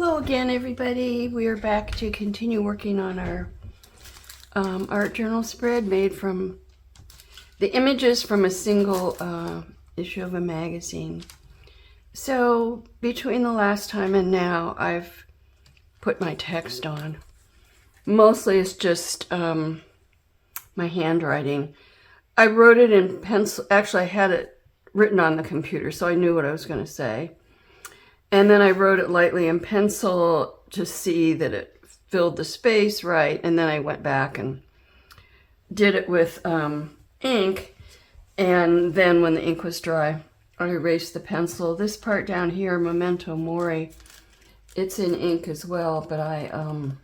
Hello again, everybody. We are back to continue working on our art journal spread made from the images from a single issue of a magazine. So between the last time and now, I've put my text on. Mostly it's just my handwriting. I wrote it in pencil. Actually, I had it written on the computer, so I knew what I was going to say. And then I wrote it lightly in pencil to see that it filled the space right. And then I went back and did it with ink. And then when the ink was dry, I erased the pencil. This part down here, Memento Mori, it's in ink as well, but I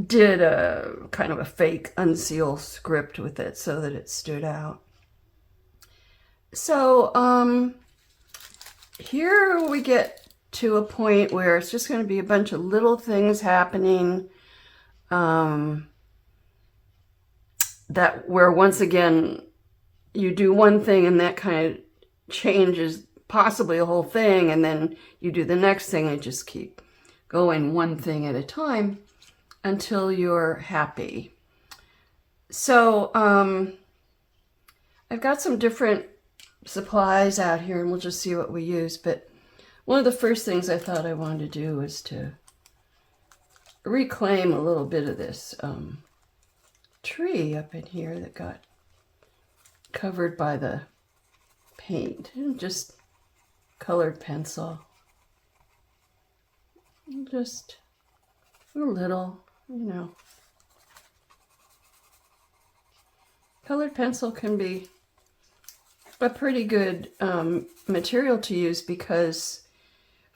did a kind of a fake unseal script with it so that it stood out. So here we get to a point where it's just going to be a bunch of little things happening that where once again you do one thing and that kind of changes possibly a whole thing, and then you do the next thing and just keep going one thing at a time until you're happy. So I've got some different supplies out here and we'll just see what we use. But one of the first things I thought I wanted to do was to reclaim a little bit of this tree up in here that got covered by the paint, and just colored pencil, just a little, you know. Colored pencil can be a pretty good material to use because,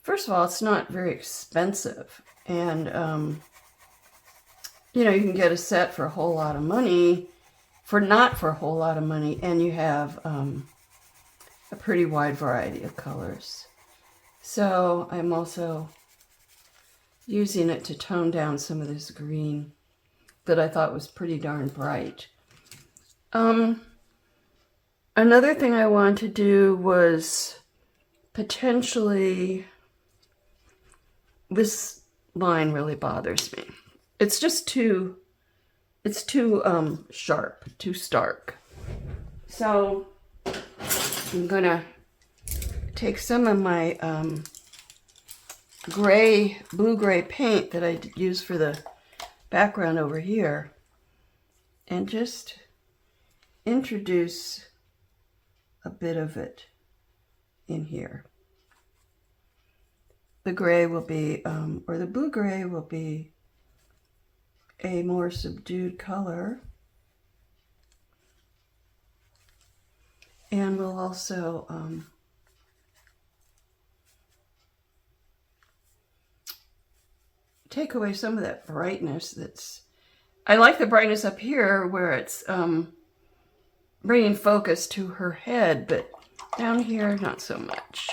first of all, it's not very expensive, and you know, you can get a set for a whole lot of money, not for a whole lot of money, and you have a pretty wide variety of colors. So I'm also using it to tone down some of this green that I thought was pretty darn bright. Another thing I wanted to do was potentially, this line really bothers me. It's just too sharp, too stark. So I'm gonna take some of my blue-gray paint that I use for the background over here and just introduce a bit of it in here. The gray will be, or the blue-gray will be a more subdued color. And we'll also take away some of that brightness I like the brightness up here where it's bringing focus to her head, but down here, not so much.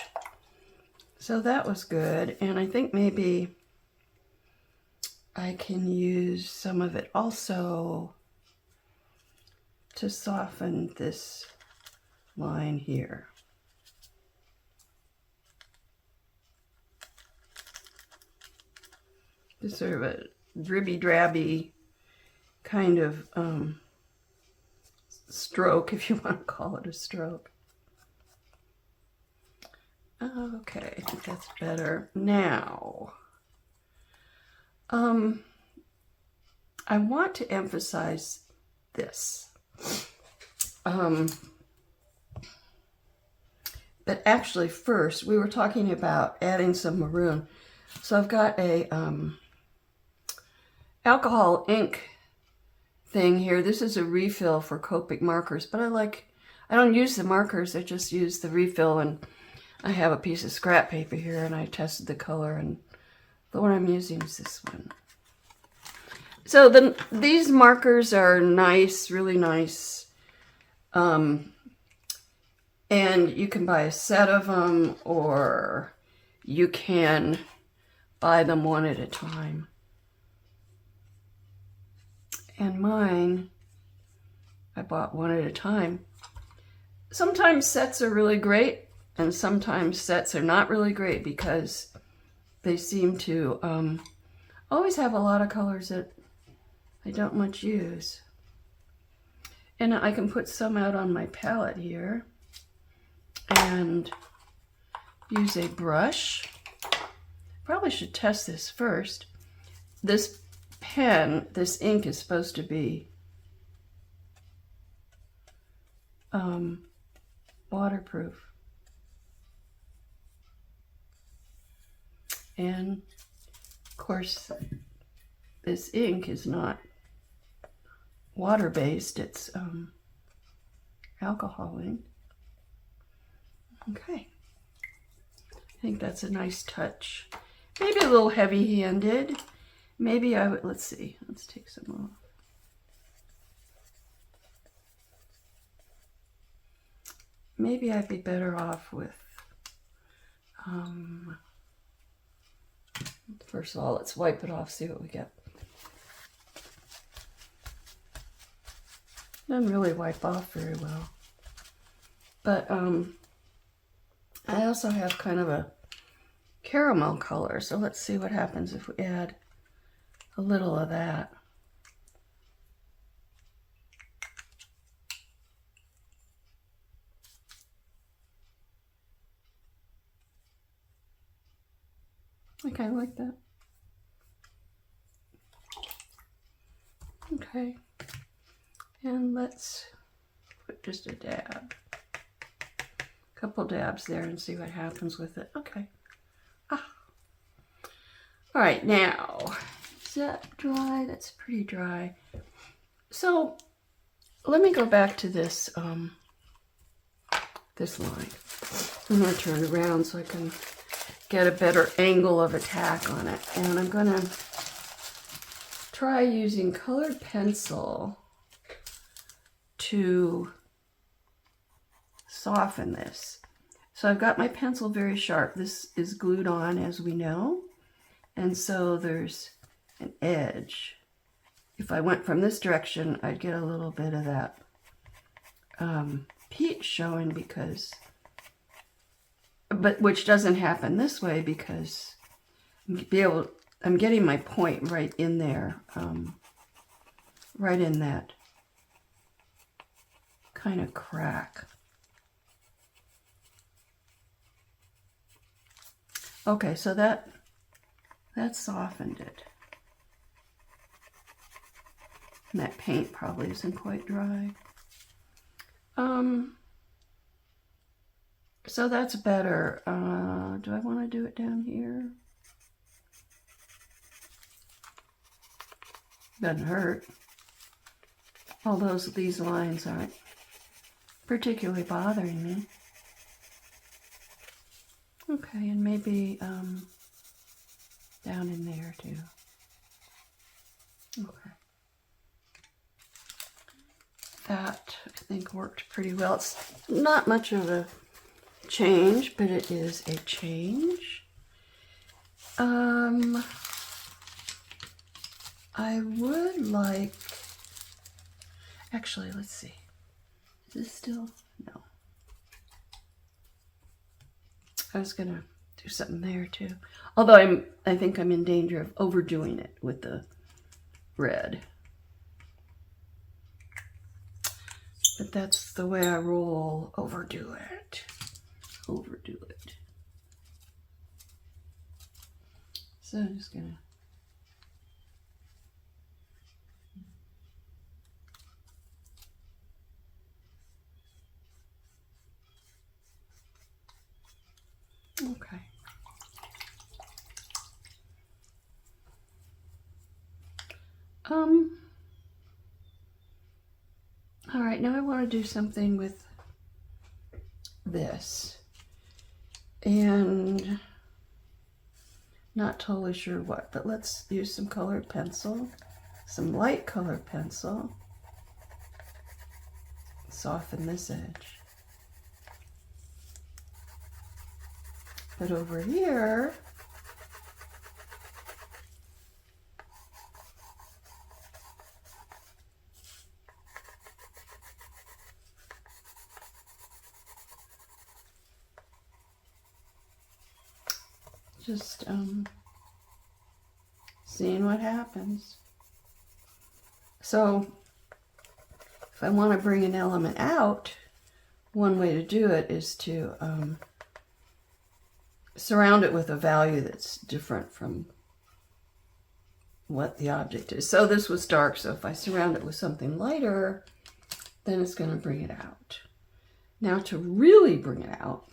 So that was good. And I think maybe I can use some of it also to soften this line here. Just sort of a dribby-drabby kind of stroke, if you want to call it a stroke. Okay, I think that's better. Now, I want to emphasize this. But actually first, we were talking about adding some maroon. So I've got a alcohol ink thing here. This is a refill for Copic markers, but I don't use the markers, I just use the refill, and I have a piece of scrap paper here and I tested the color, and the one I'm using is this one. So these markers are nice, really nice, and you can buy a set of them or you can buy them one at a time. And mine, I bought one at a time. Sometimes sets are really great and sometimes sets are not really great because they seem to always have a lot of colors that I don't much use. And I can put some out on my palette here and use a brush. Probably should test this first. This pen, this ink is supposed to be waterproof. And of course, this ink is not water-based, it's alcohol ink. Okay, I think that's a nice touch. Maybe a little heavy-handed. Maybe I would, let's see, let's take some off. Maybe I'd be better off with, first of all, let's wipe it off, see what we get. Doesn't really wipe off very well. But I also have kind of a caramel color, so let's see what happens if we add a little of that. I kind of like that. Okay, and let's put just a dab, a couple dabs there and see what happens with it. Okay. Ah. All right, now, is that dry? That's pretty dry. So let me go back to this, this line. I'm going to turn it around so I can get a better angle of attack on it. And I'm going to try using colored pencil to soften this. So I've got my pencil very sharp. This is glued on, as we know. And so there's an edge. If I went from this direction, I'd get a little bit of that peach showing because, but which doesn't happen this way because I'm getting my point right in there, right in that kind of crack. Okay, so that softened it. And that paint probably isn't quite dry. So that's better. Do I want to do it down here? Doesn't hurt. Although these lines aren't particularly bothering me. Okay, and maybe down in there too. Okay. That, I think, worked pretty well. It's not much of a change, but it is a change. I would like, actually, let's see. Is this still? No. I was gonna do something there too. Although I think I'm in danger of overdoing it with the red. But that's the way I roll. Overdo it. Overdo it. So I'm just gonna. Okay. All right, now I want to do something with this. And not totally sure what, but let's use some colored pencil, some light colored pencil. Soften this edge. But over here, just seeing what happens. So if I want to bring an element out, one way to do it is to surround it with a value that's different from what the object is. So this was dark, so if I surround it with something lighter, then it's going to bring it out. Now to really bring it out,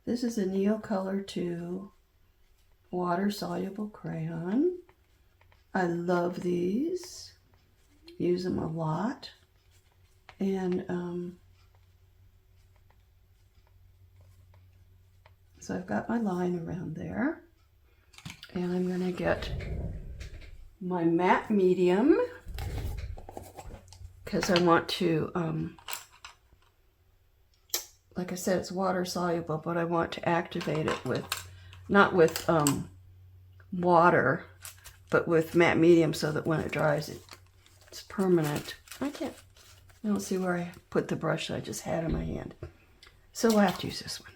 this is a Neocolor 2 water-soluble crayon. I love these, use them a lot, and so I've got my line around there, and I'm going to get my matte medium because I want to, like I said, it's water soluble, but I want to activate it with, not with water, but with matte medium so that when it dries, it's permanent. I don't see where I put the brush that I just had in my hand. So we'll have to use this one.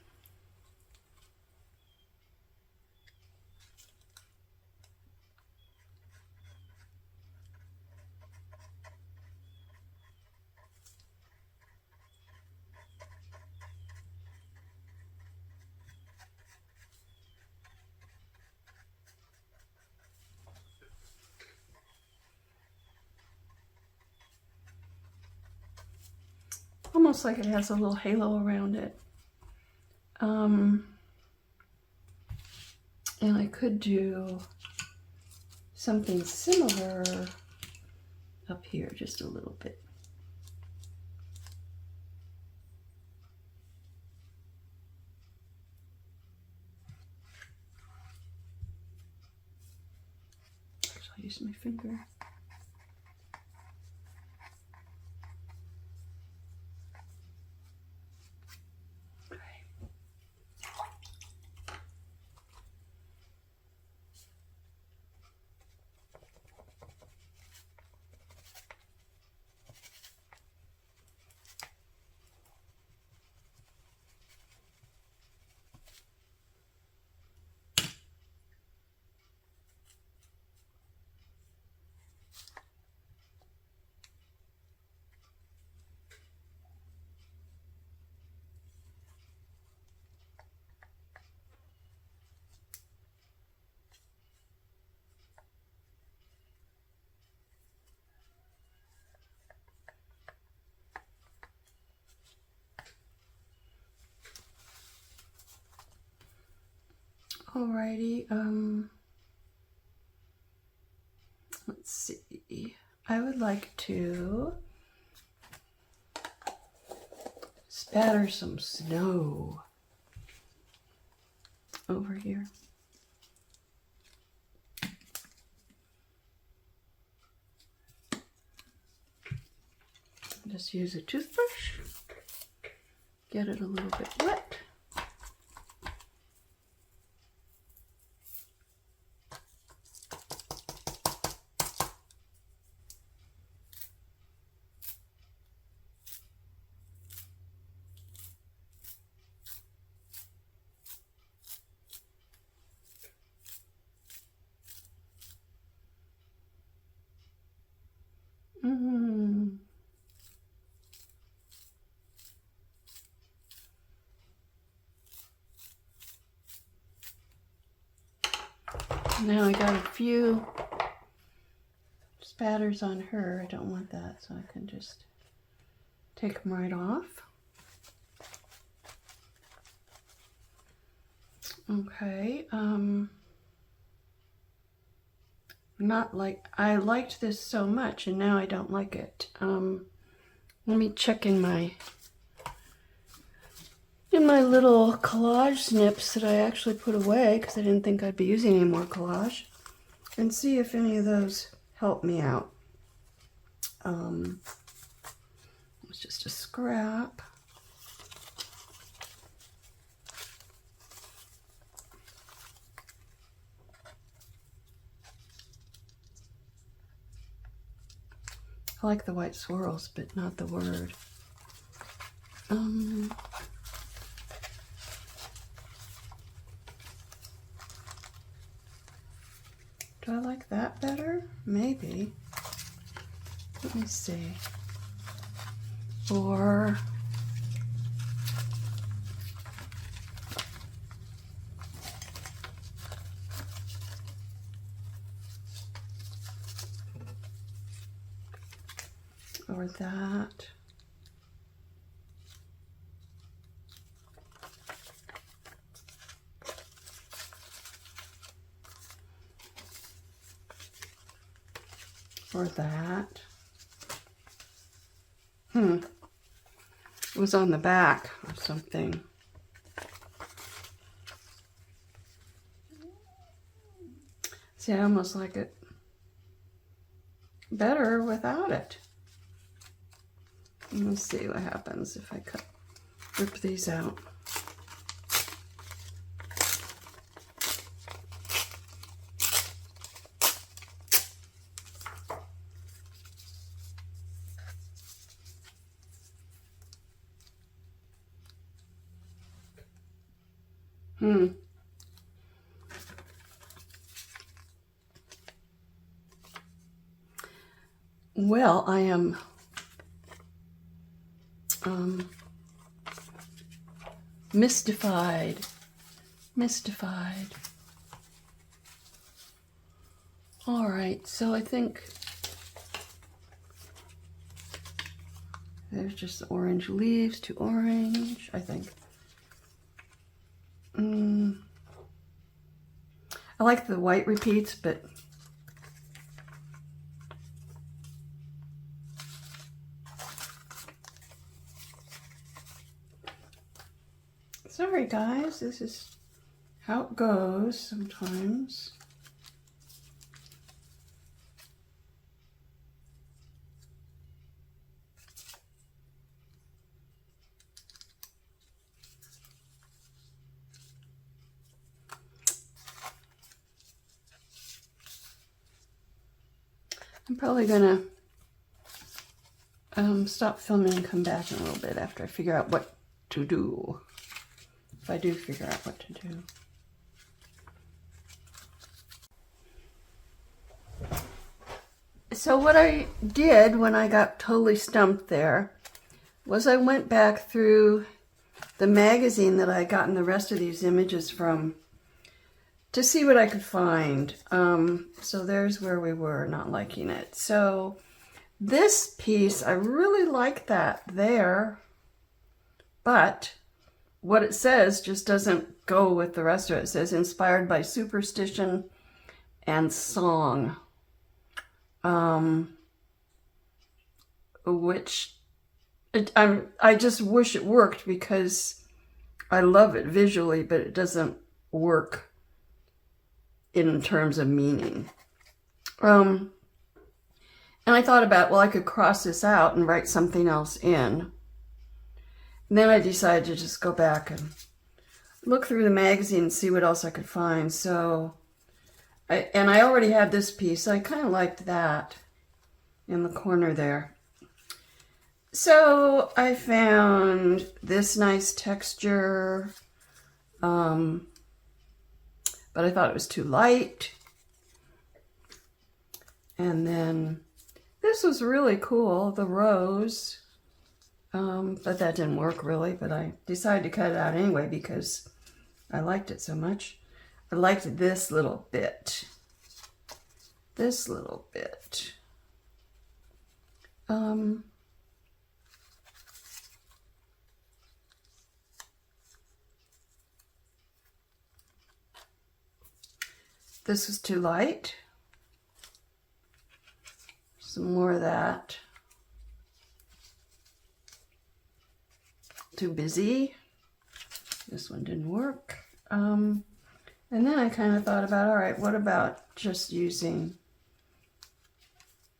Almost like it has a little halo around it. And I could do something similar up here, just a little bit. Actually, I'll use my finger. Alrighty, let's see. I would like to spatter some snow over here. Just use a toothbrush, get it a little bit wet. Now I got a few spatters on her. I don't want that, so I can just take them right off. Okay, not like, I liked this so much and now I don't like it. Let me check in my little collage snips that I actually put away because I didn't think I'd be using any more collage, and see if any of those help me out. It's just a scrap. I like the white swirls, but not the word. Do I like that better? Maybe. Let me see. Or that. Or that. It was on the back or something. See, I almost like it better without it. Let's see what happens if I rip these out. Well, I am mystified. All right, so I think there's just the orange leaves to orange, I think. I like the white repeats, but sorry guys, this is how it goes sometimes. I'm probably gonna stop filming and come back in a little bit after I figure out what to do. If I do figure out what to do. So what I did when I got totally stumped there was I went back through the magazine that I had gotten the rest of these images from to see what I could find. So there's where we were not liking it. So this piece, I really like that there, but what it says just doesn't go with the rest of it. It says inspired by superstition and song, which I just wish it worked because I love it visually, but it doesn't work in terms of meaning. And I thought about, well, I could cross this out and write something else in. And then I decided to just go back and look through the magazine and see what else I could find. So, I already had this piece. So I kind of liked that in the corner there. So I found this nice texture, but I thought it was too light. And then this was really cool, the rose, but that didn't work really, but I decided to cut it out anyway because I liked it so much. I liked this little bit. This little bit. This was too light. Some more of that. Too busy. This one didn't work. And then I kind of thought about, all right, what about just using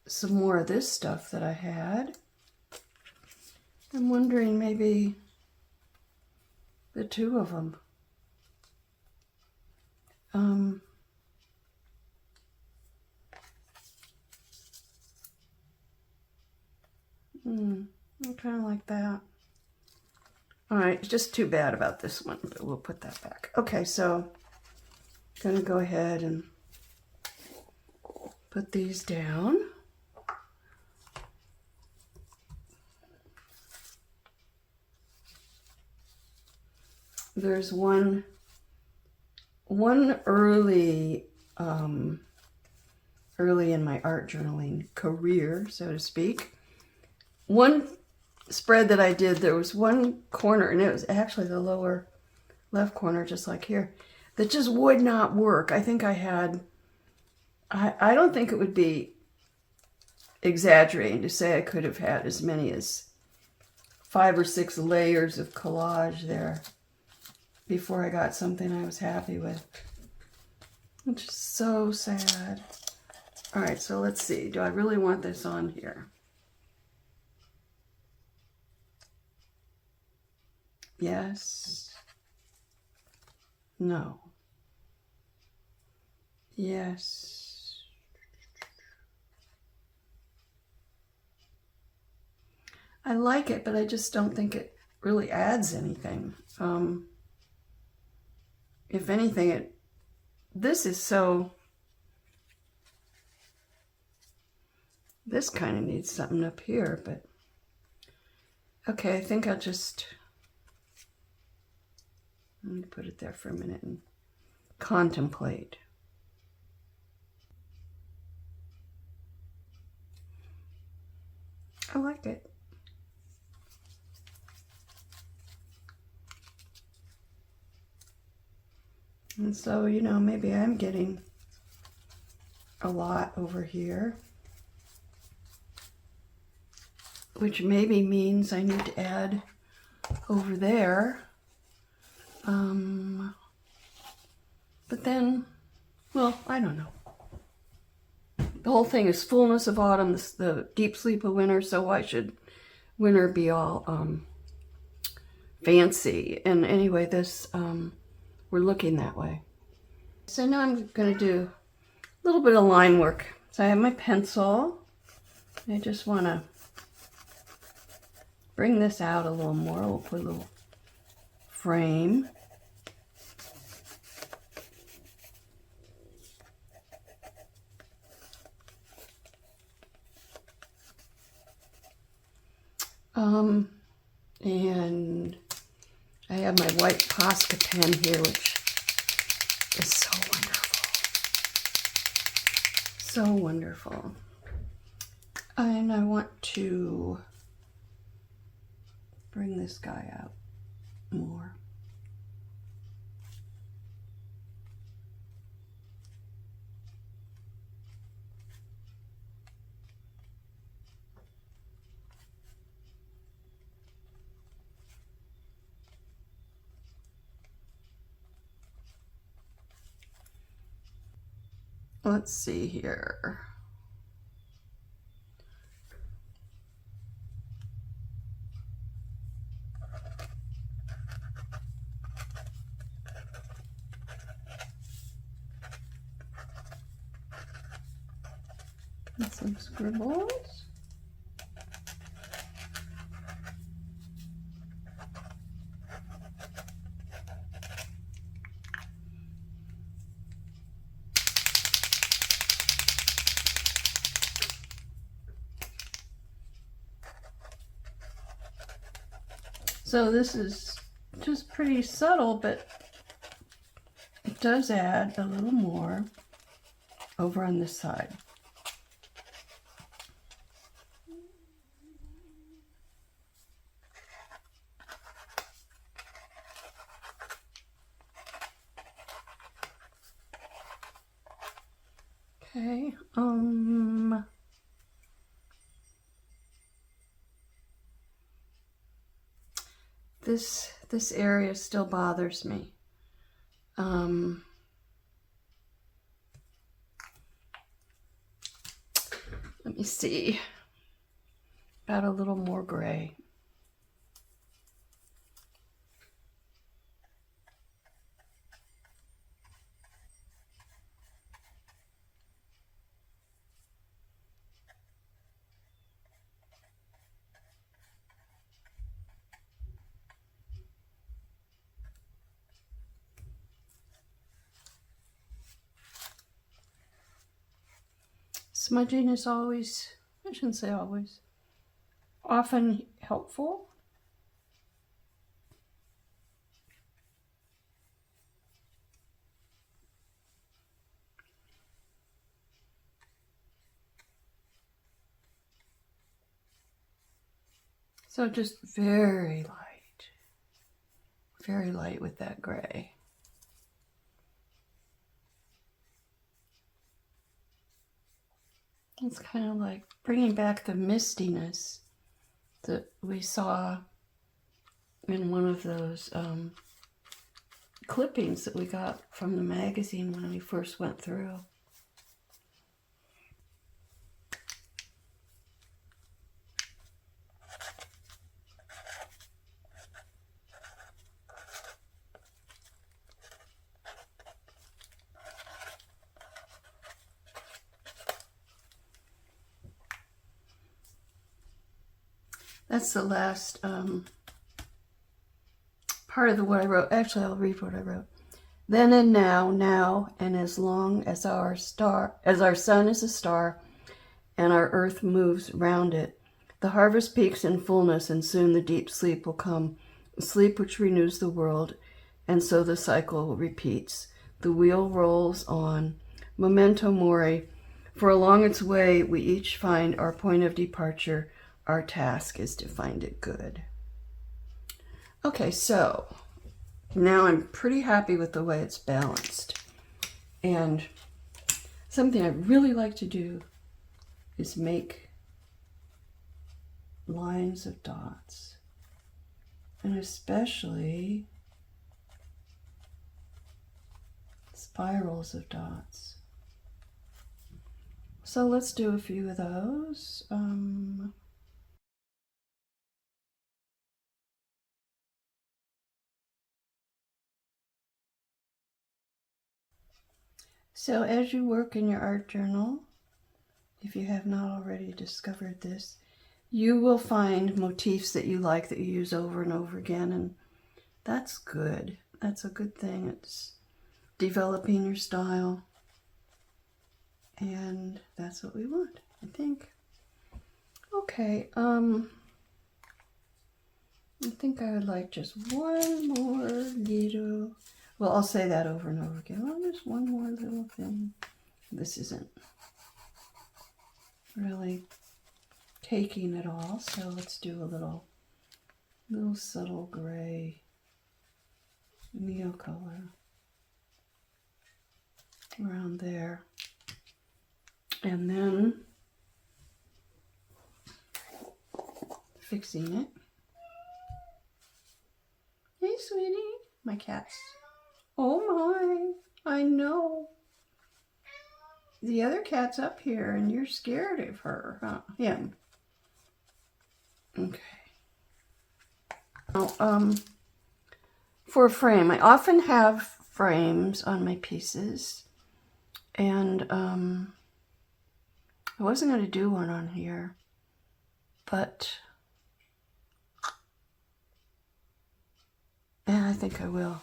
some more of this stuff that I had? I'm wondering maybe the two of them. I kind of like that. All right, just too bad about this one, but we'll put that back. Okay, so I'm gonna go ahead and put these down. There's one early in my art journaling career, so to speak. One spread that I did, there was one corner, and it was actually the lower left corner, just like here, that just would not work. I think I had, I don't think it would be exaggerating to say I could have had as many as 5 or 6 layers of collage there before I got something I was happy with. Which is so sad. All right, so let's see. Do I really want this on here? Yes. No. Yes. I like it, but I just don't think it really adds anything. If anything, this is so... This kind of needs something up here, but... Okay, I think I'll just... Let me put it there for a minute and contemplate. I like it. And so, you know, maybe I'm getting a lot over here, which maybe means I need to add over there. But then, well, I don't know. The whole thing is fullness of autumn, the deep sleep of winter, so why should winter be all fancy? And anyway, this, we're looking that way. So now I'm going to do a little bit of line work. So I have my pencil. I just want to bring this out a little more. We'll put a little frame. And I have my white Posca pen here, which is so wonderful. So wonderful. And I want to bring this guy out more. Let's see here. And some scribbles. So this is just pretty subtle, but it does add a little more over on this side. Okay, this area still bothers me. Let me see, about a little more gray. Smudging is always, I shouldn't say always, often helpful. So just very light with that gray. It's kind of like bringing back the mistiness that we saw in one of those clippings that we got from the magazine when we first went through. That's the last part of what I wrote. Actually, I'll read what I wrote. Then and now, and as long as our sun is a star, and our earth moves round it, the harvest peaks in fullness, and soon the deep sleep will come, a sleep which renews the world, and so the cycle repeats. The wheel rolls on, memento mori, for along its way we each find our point of departure. Our task is to find it good. Okay, so now I'm pretty happy with the way it's balanced. And something I really like to do is make lines of dots, and especially spirals of dots. So let's do a few of those. So as you work in your art journal, if you have not already discovered this, you will find motifs that you like that you use over and over again, and that's good. That's a good thing. It's developing your style, and that's what we want, I think. Okay, I think I would like just one more little, well, I'll say that over and over again. Well, just one more little thing. This isn't really taking it all, so let's do a little subtle gray neo color around there, and then fixing it. Hey, sweetie, my cat's. Oh my, I know. The other cat's up here and you're scared of her, huh? Him. Okay. Now, for a frame, I often have frames on my pieces, and I wasn't going to do one on here, but yeah, I think I will.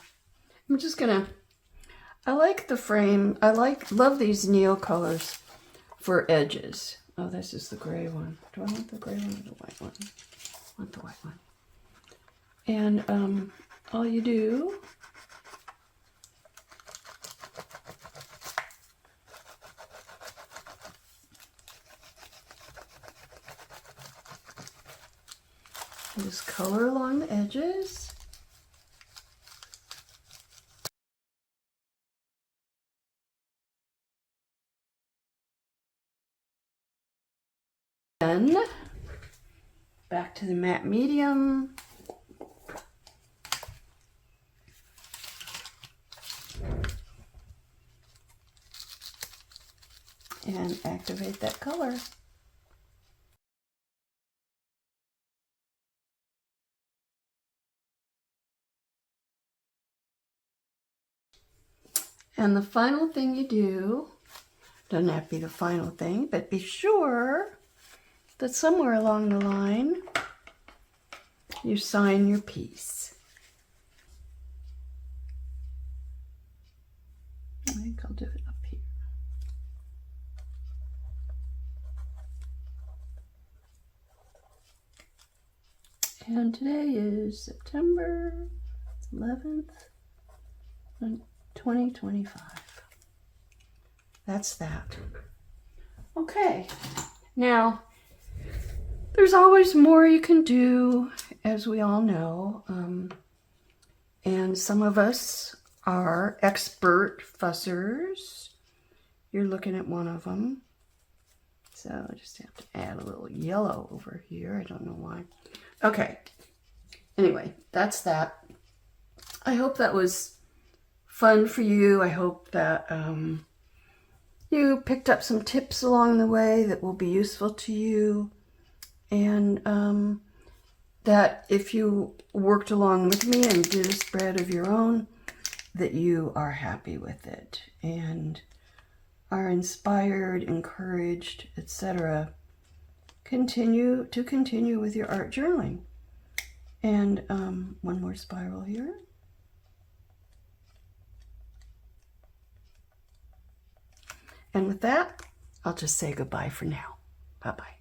I'm just gonna, I like the frame, love these Neo colors for edges. Oh, this is the gray one. Do I want the gray one or the white one? I want the white one. And all you do is color along the edges. Then back to the matte medium. And activate that color. And the final thing you do, doesn't have to be the final thing, but be sure that somewhere along the line you sign your piece. I think I'll do it up here. And today is September 11th, 2025. That's that. Okay, now there's always more you can do, as we all know, and some of us are expert fussers. You're looking at one of them. So I just have to add a little yellow over here. I don't know why. Okay. Anyway, that's that. I hope that was fun for you. I hope that you picked up some tips along the way that will be useful to you. And that if you worked along with me and did a spread of your own, that you are happy with it and are inspired, encouraged, etc. Continue with your art journaling. And one more spiral here. And with that, I'll just say goodbye for now. Bye-bye.